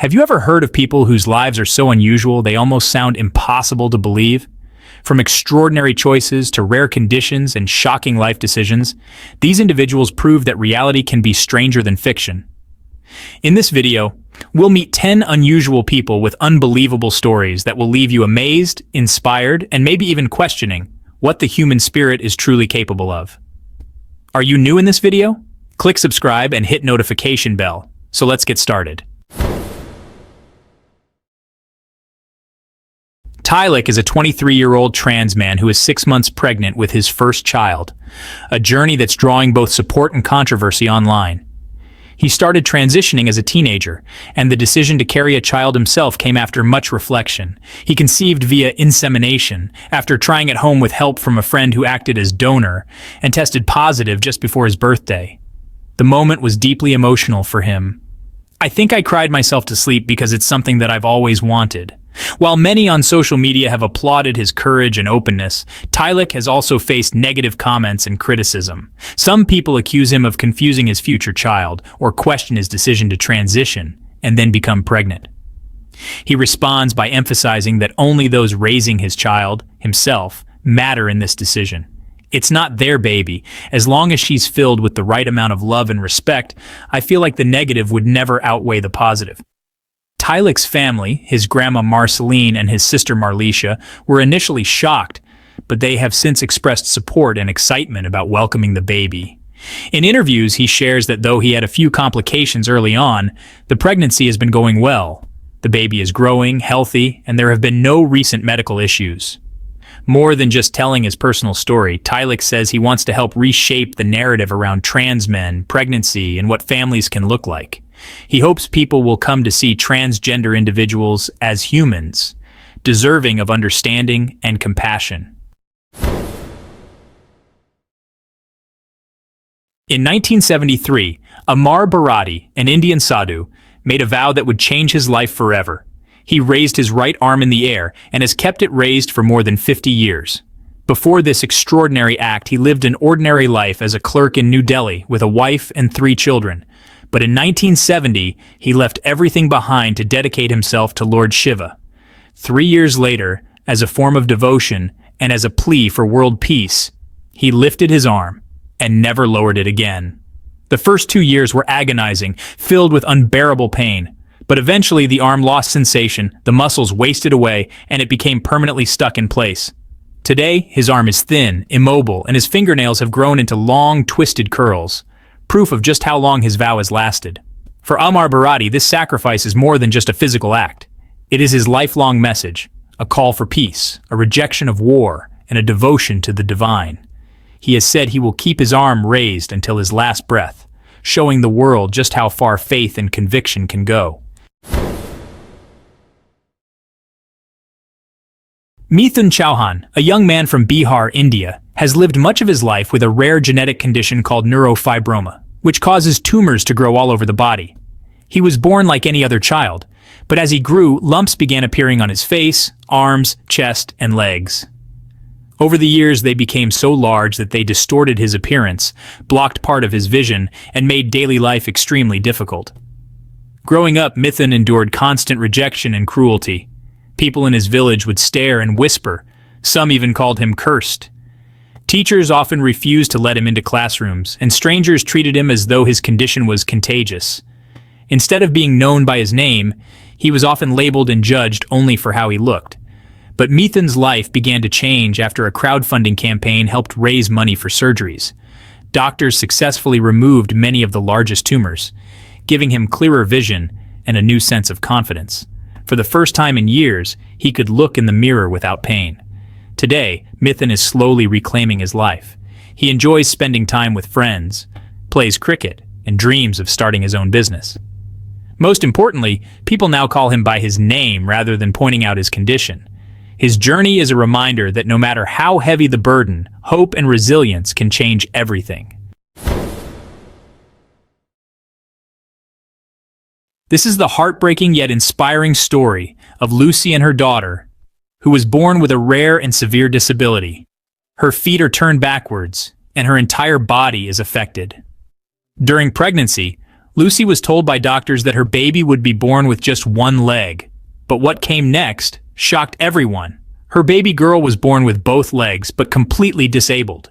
Have you ever heard of people whose lives are so unusual they almost sound impossible to believe? From extraordinary choices to rare conditions and shocking life decisions, these individuals prove that reality can be stranger than fiction. In this video, we'll meet 10 unusual people with unbelievable stories that will leave you amazed, inspired, and maybe even questioning what the human spirit is truly capable of. Are you new in this video? Click subscribe and hit notification bell. So let's get started. Tilak is a 23-year-old trans man who is 6 months pregnant with his first child, a journey that's drawing both support and controversy online. He started transitioning as a teenager, and the decision to carry a child himself came after much reflection. He conceived via insemination, after trying at home with help from a friend who acted as donor, and tested positive just before his birthday. The moment was deeply emotional for him. "I think I cried myself to sleep because it's something that I've always wanted." While many on social media have applauded his courage and openness, Tilak has also faced negative comments and criticism. Some people accuse him of confusing his future child or question his decision to transition and then become pregnant. He responds by emphasizing that only those raising his child, himself, matter in this decision. It's not their baby. As long as she's filled with the right amount of love and respect, I feel like the negative would never outweigh the positive. Tilak's family, his grandma Marceline and his sister Marlicia, were initially shocked, but they have since expressed support and excitement about welcoming the baby. In interviews, he shares that though he had a few complications early on, the pregnancy has been going well. The baby is growing, healthy, and there have been no recent medical issues. More than just telling his personal story, Tilak says he wants to help reshape the narrative around trans men, pregnancy, and what families can look like. He hopes people will come to see transgender individuals as humans, deserving of understanding and compassion. In 1973, Amar Bharati, an Indian sadhu, made a vow that would change his life forever. He raised his right arm in the air and has kept it raised for more than 50 years. Before this extraordinary act, he lived an ordinary life as a clerk in New Delhi with a wife and 3 children. But in 1970, he left everything behind to dedicate himself to Lord Shiva. 3 years later, as a form of devotion and as a plea for world peace, he lifted his arm and never lowered it again. The first 2 years were agonizing, filled with unbearable pain. But eventually the arm lost sensation, the muscles wasted away, and it became permanently stuck in place. Today, his arm is thin, immobile, and his fingernails have grown into long, twisted curls. Proof of just how long his vow has lasted. For Amar Bharati, this sacrifice is more than just a physical act. It is his lifelong message, a call for peace, a rejection of war, and a devotion to the divine. He has said he will keep his arm raised until his last breath, showing the world just how far faith and conviction can go. Mithun Chauhan, a young man from Bihar, India, has lived much of his life with a rare genetic condition called neurofibroma, which causes tumors to grow all over the body. He was born like any other child, but as he grew, lumps began appearing on his face, arms, chest, and legs. Over the years, they became so large that they distorted his appearance, blocked part of his vision, and made daily life extremely difficult. Growing up, Mithun endured constant rejection and cruelty. People in his village would stare and whisper. Some even called him cursed. Teachers often refused to let him into classrooms, and strangers treated him as though his condition was contagious. Instead of being known by his name, he was often labeled and judged only for how he looked. But Mithun's life began to change after a crowdfunding campaign helped raise money for surgeries. Doctors successfully removed many of the largest tumors, giving him clearer vision and a new sense of confidence. For the first time in years, he could look in the mirror without pain. Today, Mithun is slowly reclaiming his life. He enjoys spending time with friends, plays cricket, and dreams of starting his own business. Most importantly, people now call him by his name rather than pointing out his condition. His journey is a reminder that no matter how heavy the burden, hope and resilience can change everything. This is the heartbreaking yet inspiring story of Lucy and her daughter, who was born with a rare and severe disability. Her feet are turned backwards, and her entire body is affected. During pregnancy, Lucy was told by doctors that her baby would be born with just one leg. But what came next shocked everyone. Her baby girl was born with both legs, but completely disabled.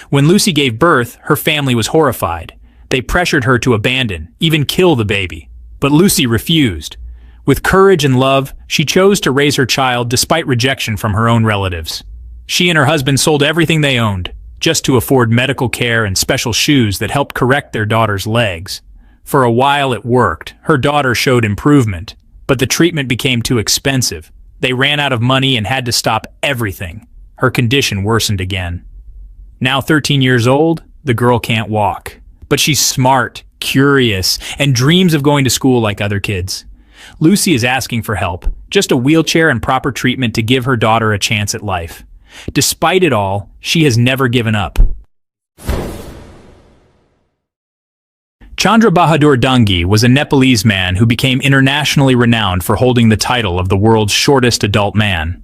When Lucy gave birth, her family was horrified. They pressured her to abandon, even kill the baby. But Lucy refused. With courage and love, she chose to raise her child despite rejection from her own relatives. She and her husband sold everything they owned, just to afford medical care and special shoes that helped correct their daughter's legs. For a while it worked. Her daughter showed improvement, but the treatment became too expensive. They ran out of money and had to stop everything. Her condition worsened again. Now 13 years old, the girl can't walk. But she's smart, curious, and dreams of going to school like other kids. Lucy is asking for help, just a wheelchair and proper treatment to give her daughter a chance at life. Despite it all, she has never given up. Chandra Bahadur Dangi was a Nepalese man who became internationally renowned for holding the title of the world's shortest adult man.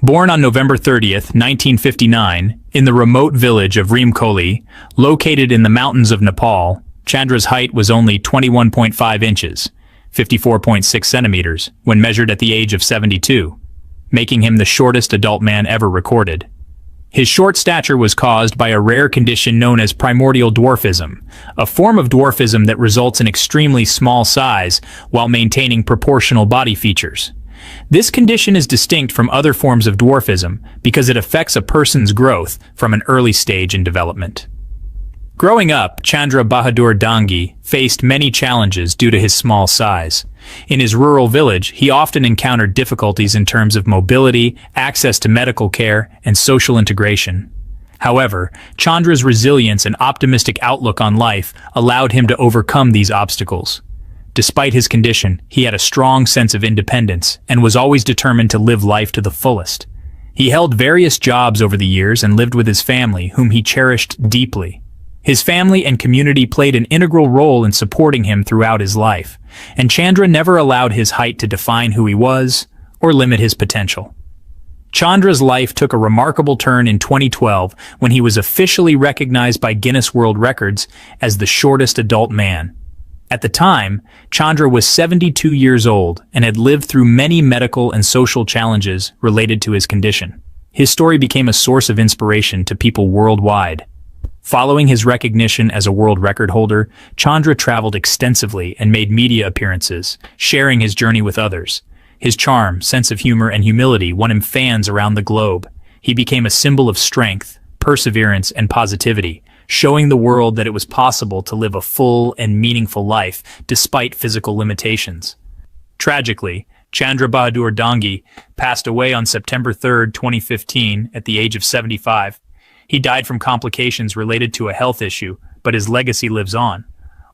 Born on November 30th, 1959, in the remote village of Reamkoli, located in the mountains of Nepal, Chandra's height was only 21.5 inches, 54.6 centimeters, when measured at the age of 72, making him the shortest adult man ever recorded. His short stature was caused by a rare condition known as primordial dwarfism, a form of dwarfism that results in extremely small size while maintaining proportional body features. This condition is distinct from other forms of dwarfism because it affects a person's growth from an early stage in development. Growing up, Chandra Bahadur Dangi faced many challenges due to his small size. In his rural village, he often encountered difficulties in terms of mobility, access to medical care, and social integration. However, Chandra's resilience and optimistic outlook on life allowed him to overcome these obstacles. Despite his condition, he had a strong sense of independence and was always determined to live life to the fullest. He held various jobs over the years and lived with his family, whom he cherished deeply. His family and community played an integral role in supporting him throughout his life, and Chandra never allowed his height to define who he was or limit his potential. Chandra's life took a remarkable turn in 2012 when he was officially recognized by Guinness World Records as the shortest adult man. At the time, Chandra was 72 years old and had lived through many medical and social challenges related to his condition. His story became a source of inspiration to people worldwide. Following his recognition as a world record holder, Chandra traveled extensively and made media appearances, sharing his journey with others. His charm, sense of humor, and humility won him fans around the globe. He became a symbol of strength, perseverance, and positivity, showing the world that it was possible to live a full and meaningful life despite physical limitations. Tragically, Chandra Bahadur Dangi passed away on September 3, 2015, at the age of 75. He died from complications related to a health issue, but his legacy lives on.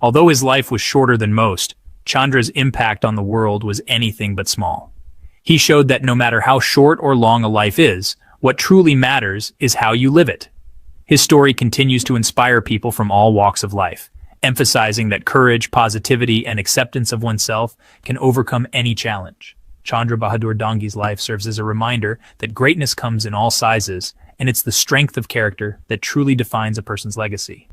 Although his life was shorter than most, Chandra's impact on the world was anything but small. He showed that no matter how short or long a life is, what truly matters is how you live it. His story continues to inspire people from all walks of life, emphasizing that courage, positivity, and acceptance of oneself can overcome any challenge. Chandra Bahadur Dangi's life serves as a reminder that greatness comes in all sizes, and it's the strength of character that truly defines a person's legacy.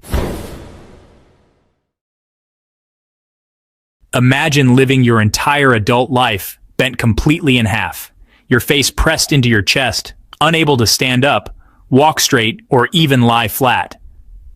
Imagine living your entire adult life bent completely in half, your face pressed into your chest, unable to stand up, walk straight, or even lie flat.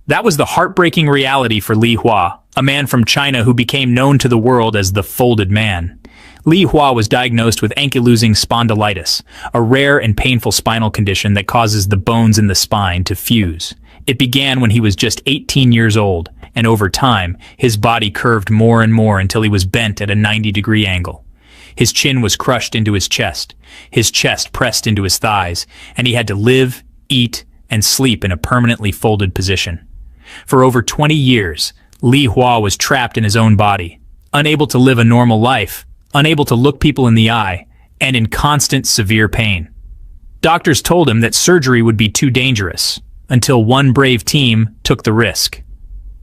That was the heartbreaking reality for Li Hua, a man from China who became known to the world as the Folded Man. Li Hua was diagnosed with ankylosing spondylitis, a rare and painful spinal condition that causes the bones in the spine to fuse. It began when he was just 18 years old, and over time, his body curved more and more until he was bent at a 90-degree angle. His chin was crushed into his chest pressed into his thighs, and he had to live, eat, and sleep in a permanently folded position. For over 20 years, Li Hua was trapped in his own body, unable to live a normal life, unable to look people in the eye, and in constant severe pain. Doctors told him that surgery would be too dangerous, until one brave team took the risk.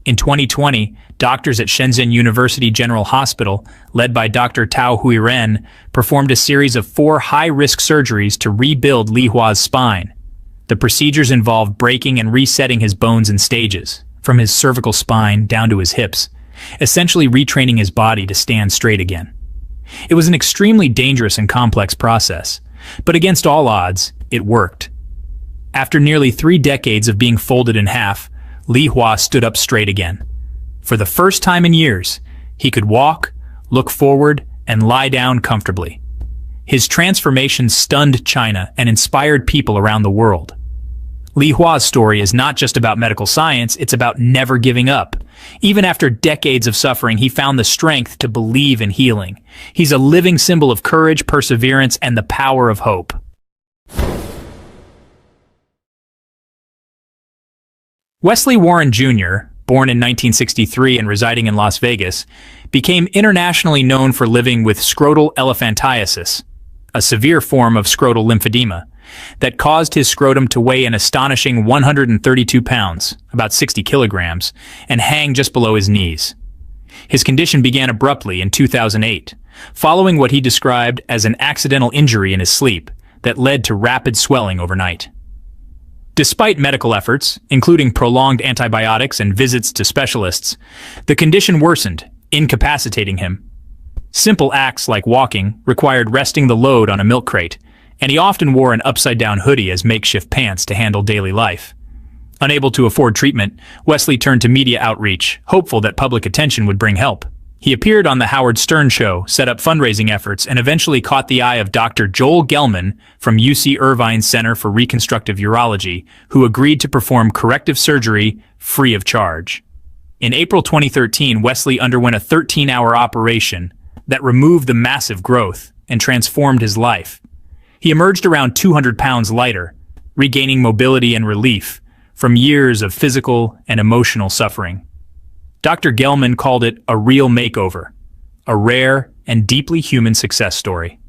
In 2020, doctors at Shenzhen University General Hospital, led by Dr. Tao Huiren, performed a series of 4 high-risk surgeries to rebuild Li Hua's spine. The procedures involved breaking and resetting his bones in stages, from his cervical spine down to his hips, essentially retraining his body to stand straight again. It was an extremely dangerous and complex process, but against all odds, it worked. After nearly 3 decades of being folded in half, Li Hua stood up straight again. For the first time in years, he could walk, look forward, and lie down comfortably. His transformation stunned China and inspired people around the world. Li Hua's story is not just about medical science, it's about never giving up. Even after decades of suffering, he found the strength to believe in healing. He's a living symbol of courage, perseverance, and the power of hope. Wesley Warren Jr., born in 1963 and residing in Las Vegas, became internationally known for living with scrotal elephantiasis, a severe form of scrotal lymphedema, that caused his scrotum to weigh an astonishing 132 pounds, about 60 kilograms, and hang just below his knees. His condition began abruptly in 2008, following what he described as an accidental injury in his sleep that led to rapid swelling overnight. Despite medical efforts, including prolonged antibiotics and visits to specialists, the condition worsened, incapacitating him. Simple acts like walking required resting the load on a milk crate, and he often wore an upside-down hoodie as makeshift pants to handle daily life. Unable to afford treatment, Wesley turned to media outreach, hopeful that public attention would bring help. He appeared on The Howard Stern Show, set up fundraising efforts, and eventually caught the eye of Dr. Joel Gelman from UC Irvine's Center for Reconstructive Urology, who agreed to perform corrective surgery free of charge. In April 2013, Wesley underwent a 13-hour operation that removed the massive growth and transformed his life. He emerged around 200 pounds lighter, regaining mobility and relief from years of physical and emotional suffering. Dr. Gelman called it a real makeover, a rare and deeply human success story.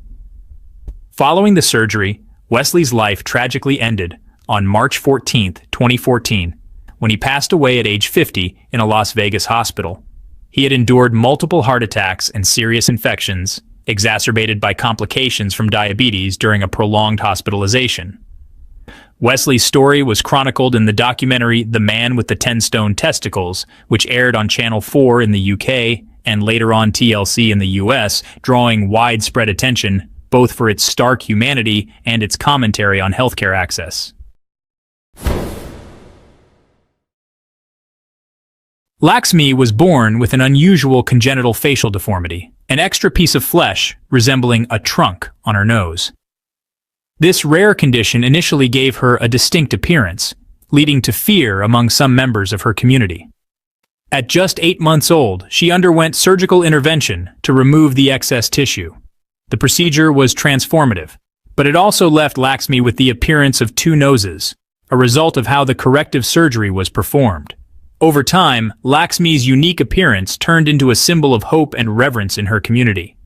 Following the surgery, Wesley's life tragically ended on March 14, 2014, when he passed away at age 50 in a Las Vegas hospital. He had endured multiple heart attacks and serious infections, exacerbated by complications from diabetes during a prolonged hospitalization. Wesley's story was chronicled in the documentary The Man with the 10-Stone Testicles, which aired on Channel 4 in the UK and later on TLC in the US, drawing widespread attention both for its stark humanity and its commentary on healthcare access. Laxmi was born with an unusual congenital facial deformity, an extra piece of flesh resembling a trunk on her nose. This rare condition initially gave her a distinct appearance, leading to fear among some members of her community. At just 8 months old, she underwent surgical intervention to remove the excess tissue. The procedure was transformative, but it also left Laxmi with the appearance of 2 noses, a result of how the corrective surgery was performed. Over time, Laxmi's unique appearance turned into a symbol of hope and reverence in her community.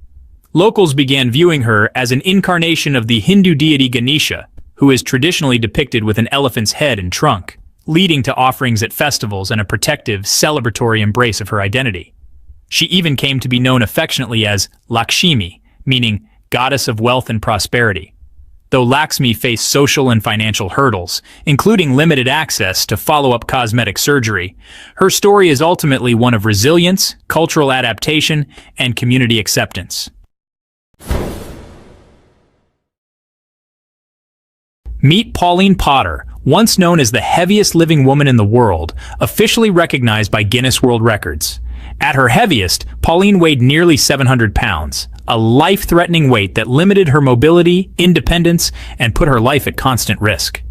Locals began viewing her as an incarnation of the Hindu deity Ganesha, who is traditionally depicted with an elephant's head and trunk, leading to offerings at festivals and a protective, celebratory embrace of her identity. She even came to be known affectionately as Lakshmi, meaning goddess of wealth and prosperity. Though Laxmi faced social and financial hurdles, including limited access to follow-up cosmetic surgery, her story is ultimately one of resilience, cultural adaptation, and community acceptance. Meet Pauline Potter, once known as the heaviest living woman in the world, officially recognized by Guinness World Records. At her heaviest, Pauline weighed nearly 700 pounds, a life-threatening weight that limited her mobility, independence, and put her life at constant risk.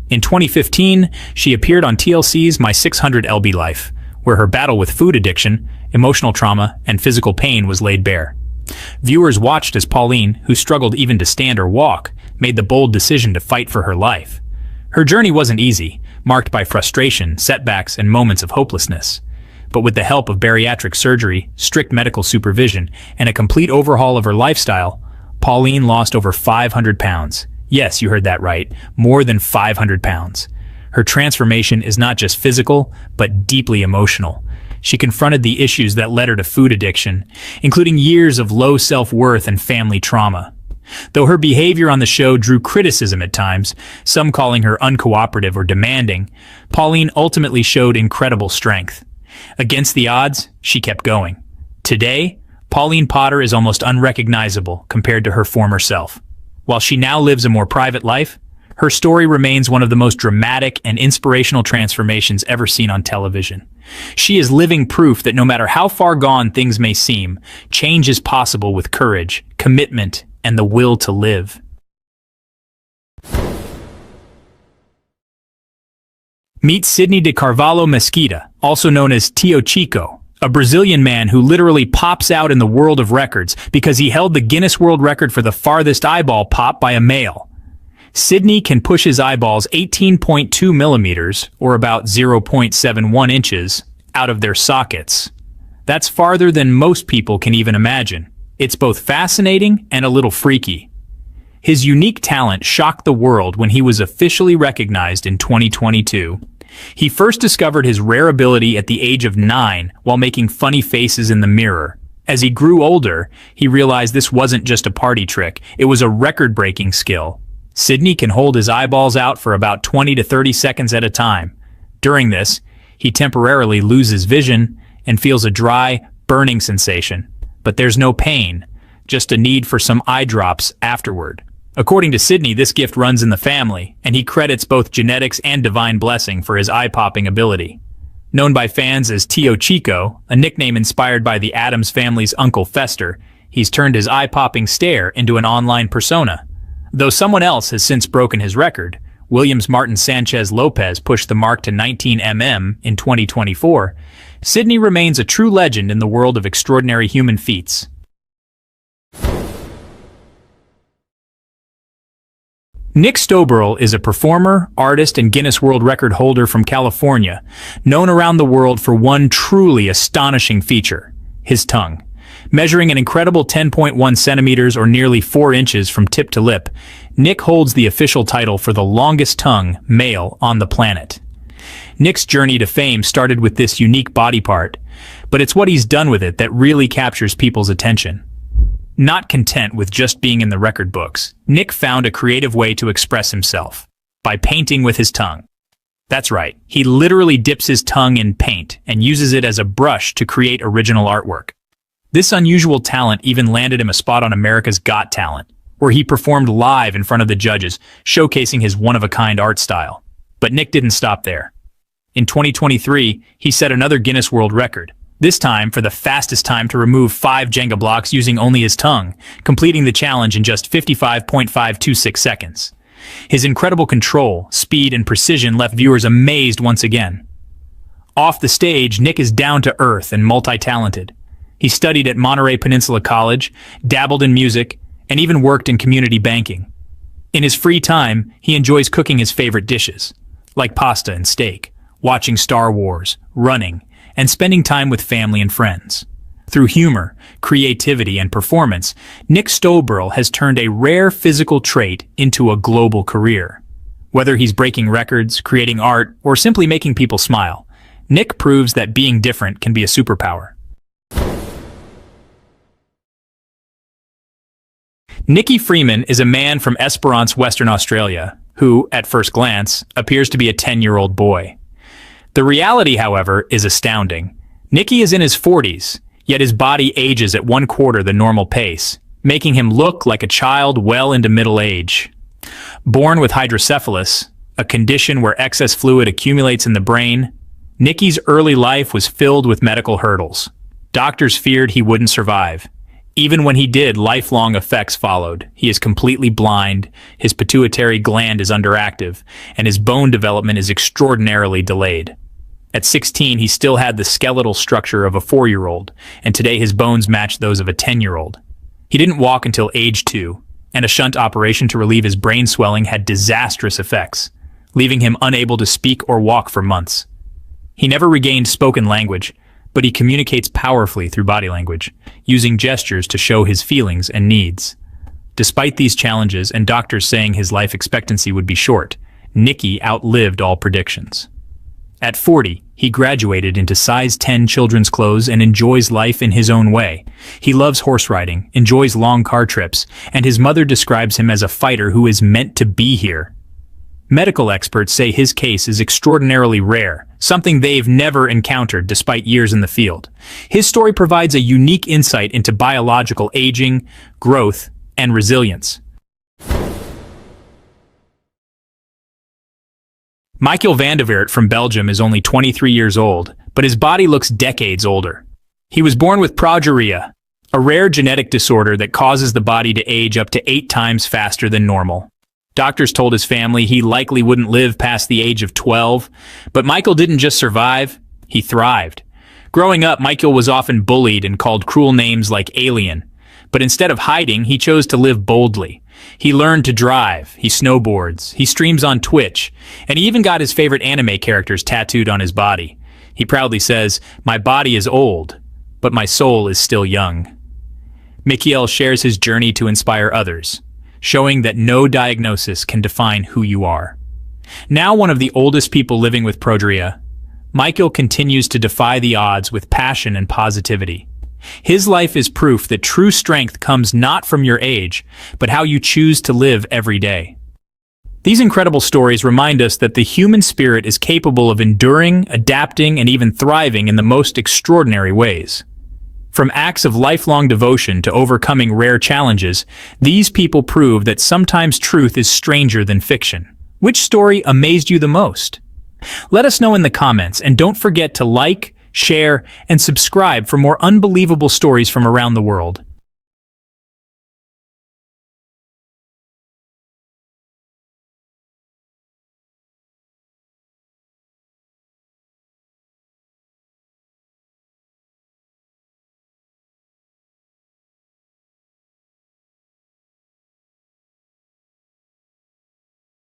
In 2015, she appeared on TLC's My 600 lb Life, where her battle with food addiction, emotional trauma, and physical pain was laid bare. Viewers watched as Pauline, who struggled even to stand or walk, made the bold decision to fight for her life. Her journey wasn't easy, marked by frustration, setbacks, and moments of hopelessness. But with the help of bariatric surgery, strict medical supervision, and a complete overhaul of her lifestyle, Pauline lost over 500 pounds. Yes, you heard that right, more than 500 pounds. Her transformation is not just physical, but deeply emotional. She confronted the issues that led her to food addiction, including years of low self-worth and family trauma. Though her behavior on the show drew criticism at times, some calling her uncooperative or demanding, Pauline ultimately showed incredible strength. Against the odds, she kept going. Today, Pauline Potter is almost unrecognizable compared to her former self. While she now lives a more private life, her story remains one of the most dramatic and inspirational transformations ever seen on television. She is living proof that no matter how far gone things may seem, change is possible with courage, commitment, and the will to live. Meet Sidney de Carvalho Mesquita, also known as Tio Chico, a Brazilian man who literally pops out in the world of records because he held the Guinness World Record for the farthest eyeball pop by a male. Sidney can push his eyeballs 18.2 millimeters, or about 0.71 inches, out of their sockets. That's farther than most people can even imagine. It's both fascinating and a little freaky. His unique talent shocked the world when he was officially recognized in 2022. He first discovered his rare ability at the age of 9 while making funny faces in the mirror. As he grew older, he realized this wasn't just a party trick, it was a record-breaking skill. Sidney can hold his eyeballs out for about 20 to 30 seconds at a time. During this, he temporarily loses vision and feels a dry, burning sensation. But there's no pain, just a need for some eye drops afterward. According to Sidney, this gift runs in the family, and he credits both genetics and divine blessing for his eye-popping ability. Known by fans as Tio Chico, a nickname inspired by the Addams family's Uncle Fester, he's turned his eye-popping stare into an online persona. Though someone else has since broken his record, Williams Martin Sanchez Lopez pushed the mark to 19 mm in 2024, Sidney remains a true legend in the world of extraordinary human feats. Nick Stoberl is a performer, artist, and Guinness World Record holder from California, known around the world for one truly astonishing feature: his tongue. Measuring an incredible 10.1 centimeters or nearly 4 inches from tip to lip, Nick holds the official title for the longest tongue male on the planet. Nick's journey to fame started with this unique body part, but it's what he's done with it that really captures people's attention. Not content with just being in the record books, Nick found a creative way to express himself: by painting with his tongue. That's right, he literally dips his tongue in paint and uses it as a brush to create original artwork. This unusual talent even landed him a spot on America's Got Talent, where he performed live in front of the judges, showcasing his one-of-a-kind art style. But Nick didn't stop there. In 2023, he set another Guinness World Record, this time for the fastest time to remove 5 Jenga blocks using only his tongue, completing the challenge in just 55.526 seconds. His incredible control, speed, and precision left viewers amazed once again. Off the stage, Nick is down to earth and multi-talented. He studied at Monterey Peninsula College, dabbled in music, and even worked in community banking. In his free time, he enjoys cooking his favorite dishes, like pasta and steak, watching Star Wars, running, and spending time with family and friends. Through humor, creativity, and performance, Nick Stoberl has turned a rare physical trait into a global career. Whether he's breaking records, creating art, or simply making people smile, Nick proves that being different can be a superpower. Nicky Freeman is a man from Esperance, Western Australia, who, at first glance, appears to be a 10-year-old boy. The reality, however, is astounding. Nicky is in his 40s, yet his body ages at 1/4 the normal pace, making him look like a child well into middle age. Born with hydrocephalus, a condition where excess fluid accumulates in the brain, Nicky's early life was filled with medical hurdles. Doctors feared he wouldn't survive. Even when he did, lifelong effects followed. He is completely blind, his pituitary gland is underactive, and his bone development is extraordinarily delayed. At 16, he still had the skeletal structure of a 4-year-old, and today his bones match those of a 10-year-old. He didn't walk until age 2, and a shunt operation to relieve his brain swelling had disastrous effects, leaving him unable to speak or walk for months. He never regained spoken language, but he communicates powerfully through body language, using gestures to show his feelings and needs. Despite these challenges and doctors saying his life expectancy would be short, Nicky outlived all predictions. At 40, he graduated into size 10 children's clothes and enjoys life in his own way. He loves horse riding, enjoys long car trips, and his mother describes him as a fighter who is meant to be here. Medical experts say his case is extraordinarily rare, something they've never encountered despite years in the field. His story provides a unique insight into biological aging, growth, and resilience. Michael van der Weert from Belgium is only 23 years old, but his body looks decades older. He was born with Progeria, a rare genetic disorder that causes the body to age up to 8 times faster than normal. Doctors told his family he likely wouldn't live past the age of 12, but Michael didn't just survive, he thrived. Growing up, Michael was often bullied and called cruel names like alien, but instead of hiding, he chose to live boldly. He learned to drive, he snowboards, he streams on Twitch, and he even got his favorite anime characters tattooed on his body. He proudly says, "My body is old, but my soul is still young." Michael shares his journey to inspire others, showing that no diagnosis can define who you are. Now one of the oldest people living with Progeria, Michael continues to defy the odds with passion and positivity. His life is proof that true strength comes not from your age, but how you choose to live every day. These incredible stories remind us that the human spirit is capable of enduring, adapting, and even thriving in the most extraordinary ways. From acts of lifelong devotion to overcoming rare challenges, these people prove that sometimes truth is stranger than fiction. Which story amazed you the most? Let us know in the comments, and don't forget to like, share, and subscribe for more unbelievable stories from around the world.